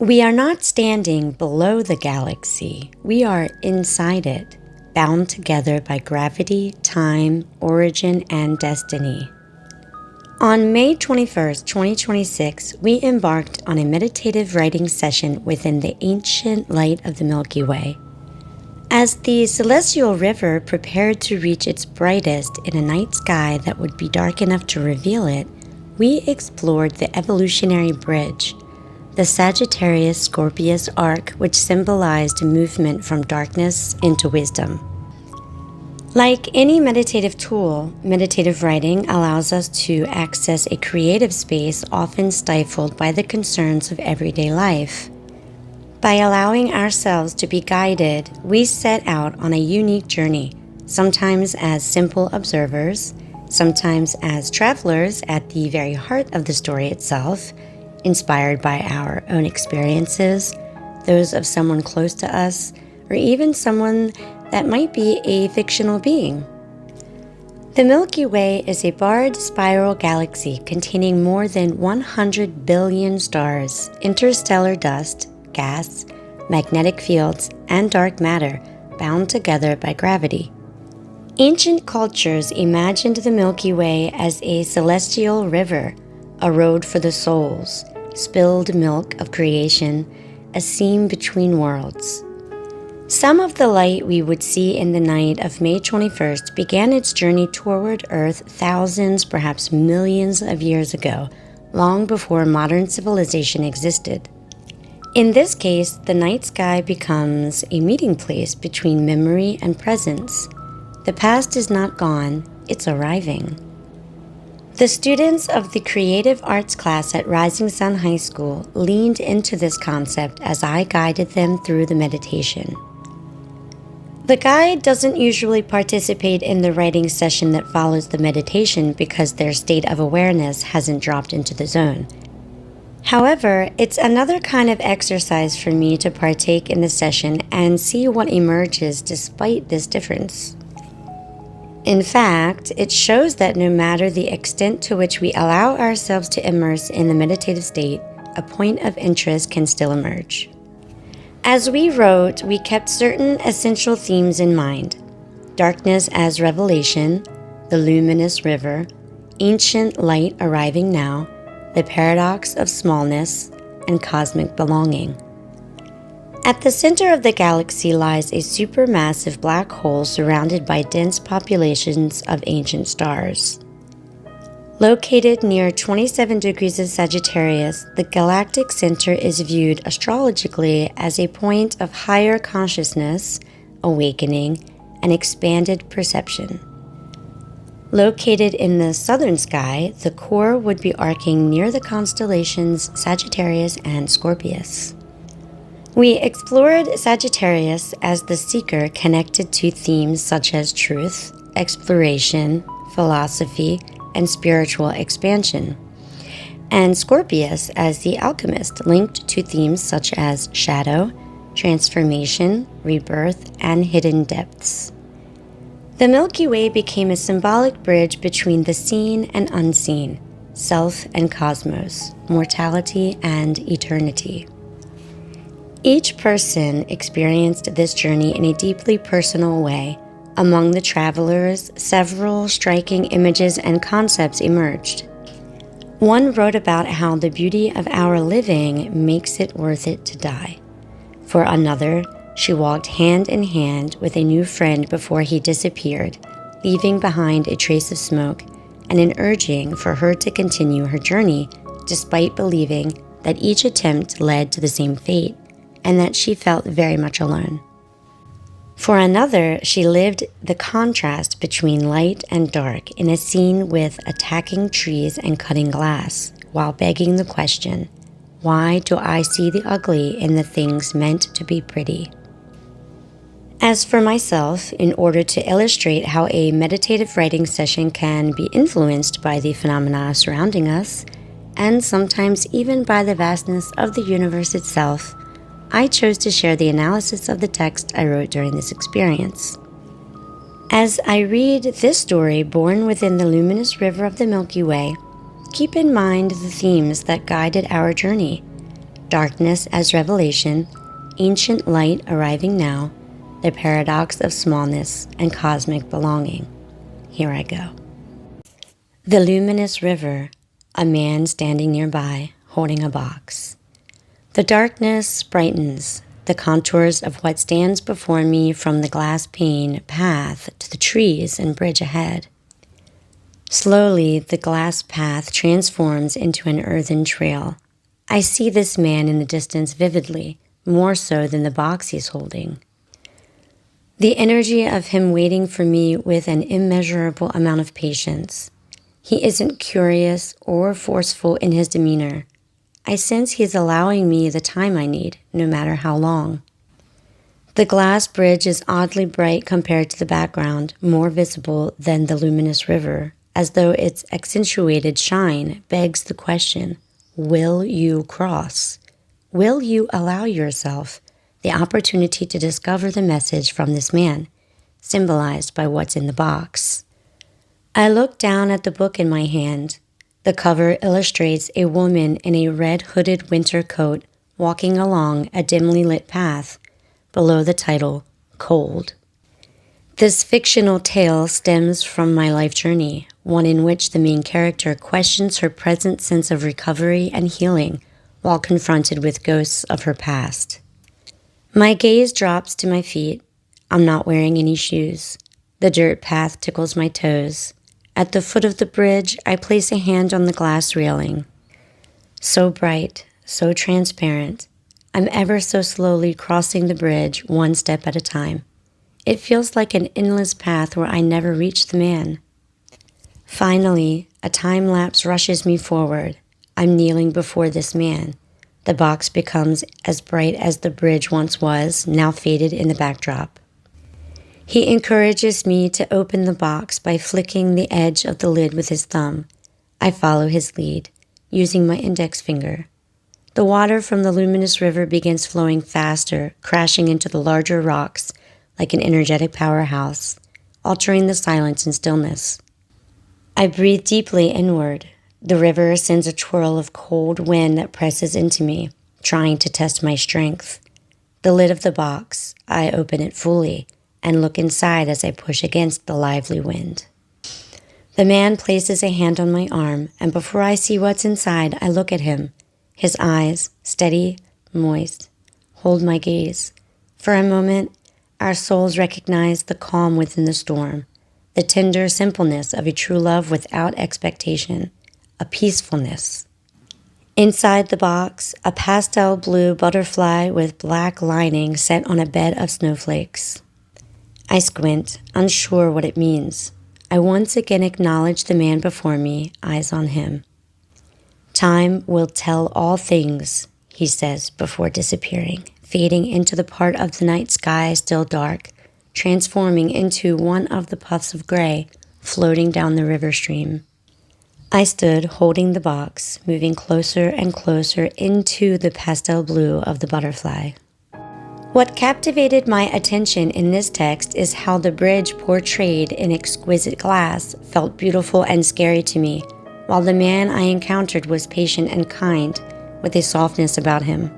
We are not standing below the galaxy, we are inside it, bound together by gravity, time, origin, and destiny. On May 21st, 2026, we embarked on a meditative writing session within the ancient light of the Milky Way. As the celestial river prepared to reach its brightest in a night sky that would be dark enough to reveal it, we explored the evolutionary bridge, the Sagittarius-Scorpius arc, which symbolized movement from darkness into wisdom. Like any meditative tool, meditative writing allows us to access a creative space often stifled by the concerns of everyday life. By allowing ourselves to be guided, we set out on a unique journey, sometimes as simple observers, sometimes as travelers at the very heart of the story itself, inspired by our own experiences, those of someone close to us, or even someone that might be a fictional being. The Milky Way is a barred spiral galaxy containing more than 100 billion stars, interstellar dust, gas, magnetic fields, and dark matter bound together by gravity. Ancient cultures imagined the Milky Way as a celestial river, a road for the souls, spilled milk of creation, a seam between worlds. Some of the light we would see in the night of May 21st began its journey toward Earth thousands, perhaps millions of years ago, long before modern civilization existed. In this case, the night sky becomes a meeting place between memory and presence. The past is not gone, it's arriving. The students of the Creative Arts class at Rising Sun High School leaned into this concept as I guided them through the meditation. The guide doesn't usually participate in the writing session that follows the meditation because their state of awareness hasn't dropped into the zone. However, it's another kind of exercise for me to partake in the session and see what emerges despite this difference. In fact, it shows that no matter the extent to which we allow ourselves to immerse in the meditative state, a point of interest can still emerge. As we wrote, we kept certain essential themes in mind: darkness as revelation, the luminous river, ancient light arriving now, the paradox of smallness, and cosmic belonging. At the center of the galaxy lies a supermassive black hole surrounded by dense populations of ancient stars. Located near 27 degrees of Sagittarius, the galactic center is viewed astrologically as a point of higher consciousness, awakening, and expanded perception. Located in the southern sky, the core would be arcing near the constellations Sagittarius and Scorpius. We explored Sagittarius as the seeker connected to themes such as truth, exploration, philosophy, and spiritual expansion, and Scorpius as the alchemist linked to themes such as shadow, transformation, rebirth, and hidden depths. The Milky Way became a symbolic bridge between the seen and unseen, self and cosmos, mortality and eternity. Each person experienced this journey in a deeply personal way. Among the travelers, several striking images and concepts emerged. One wrote about how the beauty of our living makes it worth it to die. For another, she walked hand in hand with a new friend before he disappeared, leaving behind a trace of smoke and an urging for her to continue her journey, despite believing that each attempt led to the same fate, and that she felt very much alone. For another, she lived the contrast between light and dark in a scene with attacking trees and cutting glass, while begging the question, why do I see the ugly in the things meant to be pretty? As for myself, in order to illustrate how a meditative writing session can be influenced by the phenomena surrounding us, and sometimes even by the vastness of the universe itself, I chose to share the analysis of the text I wrote during this experience. As I read this story born within the luminous river of the Milky Way, keep in mind the themes that guided our journey: darkness as revelation, ancient light arriving now, the paradox of smallness and cosmic belonging. Here I go. The luminous river, a man standing nearby, holding a box. The darkness brightens the contours of what stands before me, from the glass pane path to the trees and bridge ahead. Slowly, the glass path transforms into an earthen trail. I see this man in the distance vividly, more so than the box he's holding. The energy of him waiting for me with an immeasurable amount of patience. He isn't curious or forceful in his demeanor. I sense he's allowing me the time I need, no matter how long. The glass bridge is oddly bright compared to the background, more visible than the luminous river, as though its accentuated shine begs the question, will you cross? Will you allow yourself the opportunity to discover the message from this man, symbolized by what's in the box? I look down at the book in my hand. The cover illustrates a woman in a red hooded winter coat walking along a dimly lit path, below the title, Cold. This fictional tale stems from my life journey, one in which the main character questions her present sense of recovery and healing while confronted with ghosts of her past. My gaze drops to my feet. I'm not wearing any shoes. The dirt path tickles my toes. At the foot of the bridge, I place a hand on the glass railing. So bright, so transparent, I'm ever so slowly crossing the bridge, one step at a time. It feels like an endless path where I never reach the man. Finally, a time lapse rushes me forward. I'm kneeling before this man. The box becomes as bright as the bridge once was, now faded in the backdrop. He encourages me to open the box by flicking the edge of the lid with his thumb. I follow his lead, using my index finger. The water from the luminous river begins flowing faster, crashing into the larger rocks like an energetic powerhouse, altering the silence and stillness. I breathe deeply inward. The river sends a twirl of cold wind that presses into me, trying to test my strength. The lid of the box, I open it fully and look inside as I push against the lively wind. The man places a hand on my arm, and before I see what's inside, I look at him. His eyes, steady, moist, hold my gaze. For a moment, our souls recognize the calm within the storm, the tender simpleness of a true love without expectation, a peacefulness. Inside the box, a pastel blue butterfly with black lining set on a bed of snowflakes. I squint, unsure what it means. I once again acknowledge the man before me, eyes on him. Time will tell all things, he says before disappearing, fading into the part of the night sky still dark, transforming into one of the puffs of gray floating down the river stream. I stood holding the box, moving closer and closer into the pastel blue of the butterfly. What captivated my attention in this text is how the bridge portrayed in exquisite glass felt beautiful and scary to me, while the man I encountered was patient and kind, with a softness about him.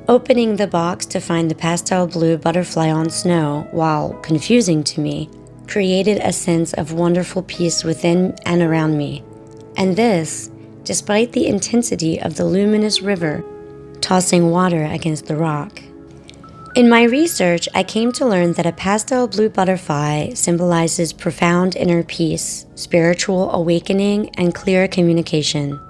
Opening the box to find the pastel blue butterfly on snow, while confusing to me, created a sense of wonderful peace within and around me. And this, despite the intensity of the luminous river tossing water against the rock. In my research, I came to learn that a pastel blue butterfly symbolizes profound inner peace, spiritual awakening, and clear communication.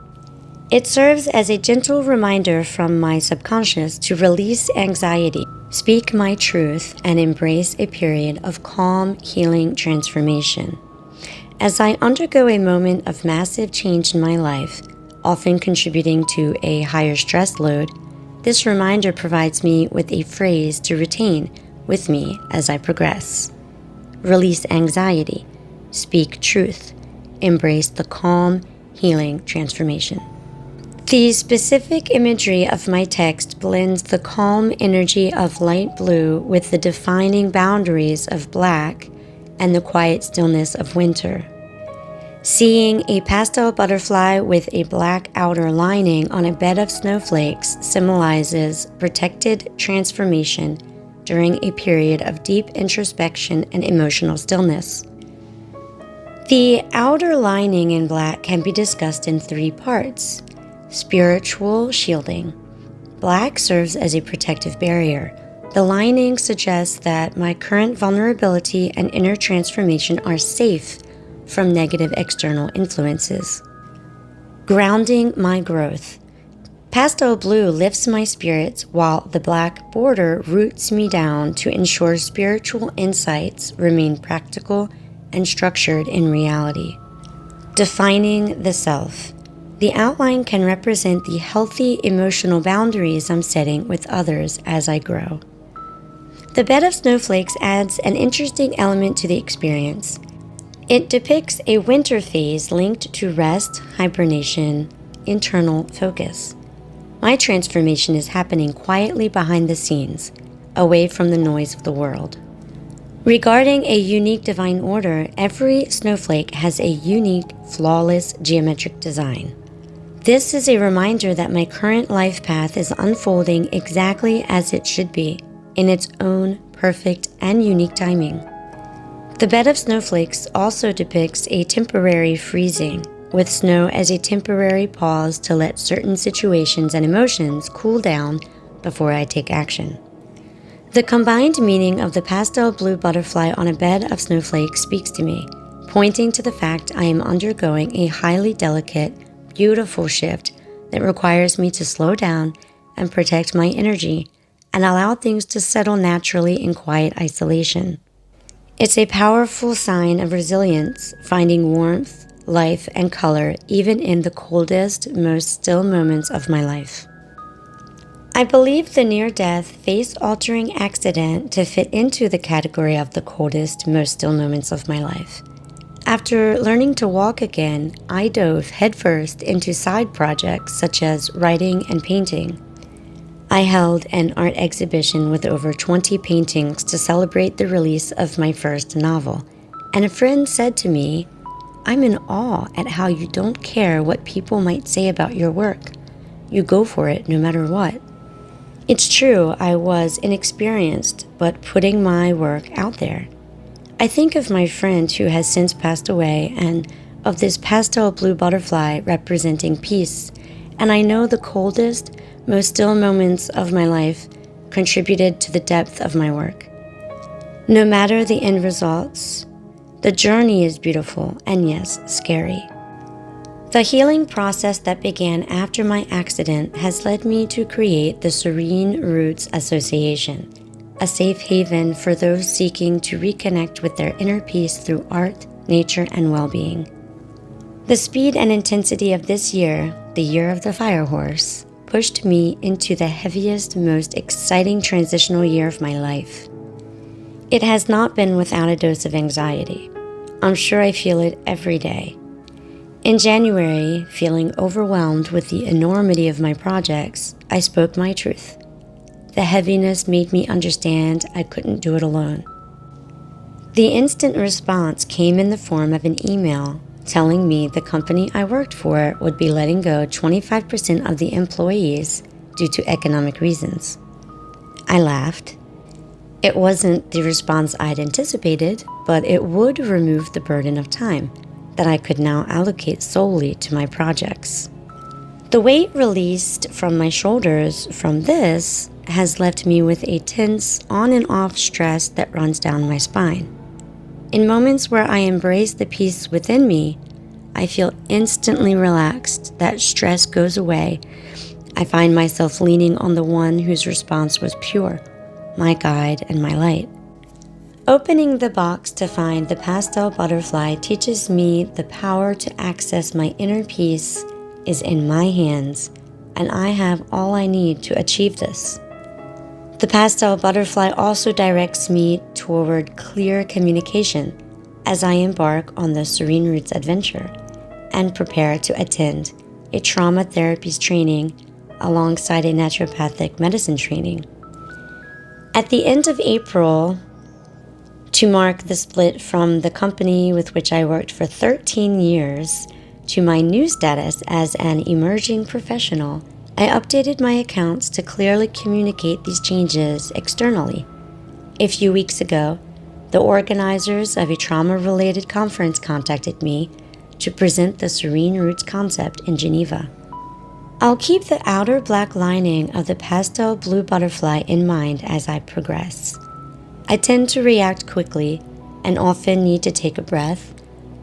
It serves as a gentle reminder from my subconscious to release anxiety, speak my truth, and embrace a period of calm, healing transformation. As I undergo a moment of massive change in my life, often contributing to a higher stress load, this reminder provides me with a phrase to retain with me as I progress. Release anxiety, speak truth, embrace the calm, healing transformation. The specific imagery of my text blends the calm energy of light blue with the defining boundaries of black and the quiet stillness of winter. Seeing a pastel butterfly with a black outer lining on a bed of snowflakes symbolizes protected transformation during a period of deep introspection and emotional stillness. The outer lining in black can be discussed in 3 parts. Spiritual shielding. Black serves as a protective barrier. The lining suggests that my current vulnerability and inner transformation are safe from negative external influences. Grounding my growth. Pastel blue lifts my spirits while the black border roots me down to ensure spiritual insights remain practical and structured in reality. Defining the self. The outline can represent the healthy emotional boundaries I'm setting with others as I grow. The bed of snowflakes adds an interesting element to the experience. It depicts a winter phase linked to rest, hibernation, internal focus. My transformation is happening quietly behind the scenes, away from the noise of the world. Regarding a unique divine order, every snowflake has a unique, flawless geometric design. This is a reminder that my current life path is unfolding exactly as it should be, in its own perfect and unique timing. The bed of snowflakes also depicts a temporary freezing, with snow as a temporary pause to let certain situations and emotions cool down before I take action. The combined meaning of the pastel blue butterfly on a bed of snowflakes speaks to me, pointing to the fact I am undergoing a highly delicate, beautiful shift that requires me to slow down and protect my energy and allow things to settle naturally in quiet isolation. It's a powerful sign of resilience, finding warmth, life, and color even in the coldest, most still moments of my life. I believe the near-death, face-altering accident to fit into the category of the coldest, most still moments of my life. After learning to walk again, I dove headfirst into side projects such as writing and painting. I held an art exhibition with over 20 paintings to celebrate the release of my first novel, and a friend said to me, "I'm in awe at how you don't care what people might say about your work. You go for it no matter what." It's true, I was inexperienced, but putting my work out there. I think of my friend who has since passed away and of this pastel blue butterfly representing peace, and I know the coldest, most still moments of my life contributed to the depth of my work. No matter the end results, the journey is beautiful and, yes, scary. The healing process that began after my accident has led me to create the Serene Roots Association, a safe haven for those seeking to reconnect with their inner peace through art, nature, and well-being. The speed and intensity of this year, the year of the fire horse, pushed me into the heaviest, most exciting transitional year of my life. It has not been without a dose of anxiety. I'm sure I feel it every day. In January, feeling overwhelmed with the enormity of my projects, I spoke my truth. The heaviness made me understand I couldn't do it alone. The instant response came in the form of an email telling me the company I worked for would be letting go 25% of the employees due to economic reasons. I laughed. It wasn't the response I'd anticipated, but it would remove the burden of time that I could now allocate solely to my projects. The weight released from my shoulders from this has left me with a tense on and off stress that runs down my spine. In moments where I embrace the peace within me, I feel instantly relaxed. That stress goes away. I find myself leaning on the one whose response was pure, my guide and my light. Opening the box to find the pastel butterfly teaches me the power to access my inner peace is in my hands, and I have all I need to achieve this. The pastel butterfly also directs me toward clear communication as I embark on the Serene Roots adventure and prepare to attend a trauma therapies training alongside a naturopathic medicine training. At the end of April To mark the split from the company with which I worked for 13 years to my new status as an emerging professional, I updated my accounts to clearly communicate these changes externally. A few weeks ago, the organizers of a trauma-related conference contacted me to present the Serene Roots concept in Geneva. I'll keep the outer black lining of the pastel blue butterfly in mind as I progress. I tend to react quickly and often need to take a breath,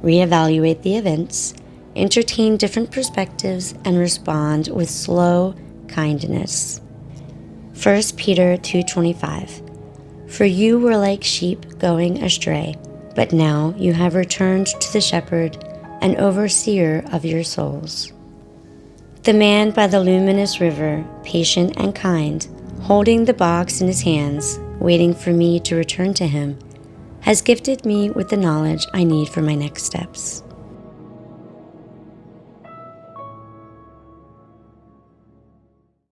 reevaluate the events, entertain different perspectives, and respond with slow kindness. 1 Peter 2:25. For you were like sheep going astray, but now you have returned to the shepherd and overseer of your souls. The man by the luminous river, patient and kind, holding the box in his hands, waiting for me to return to him, has gifted me with the knowledge I need for my next steps.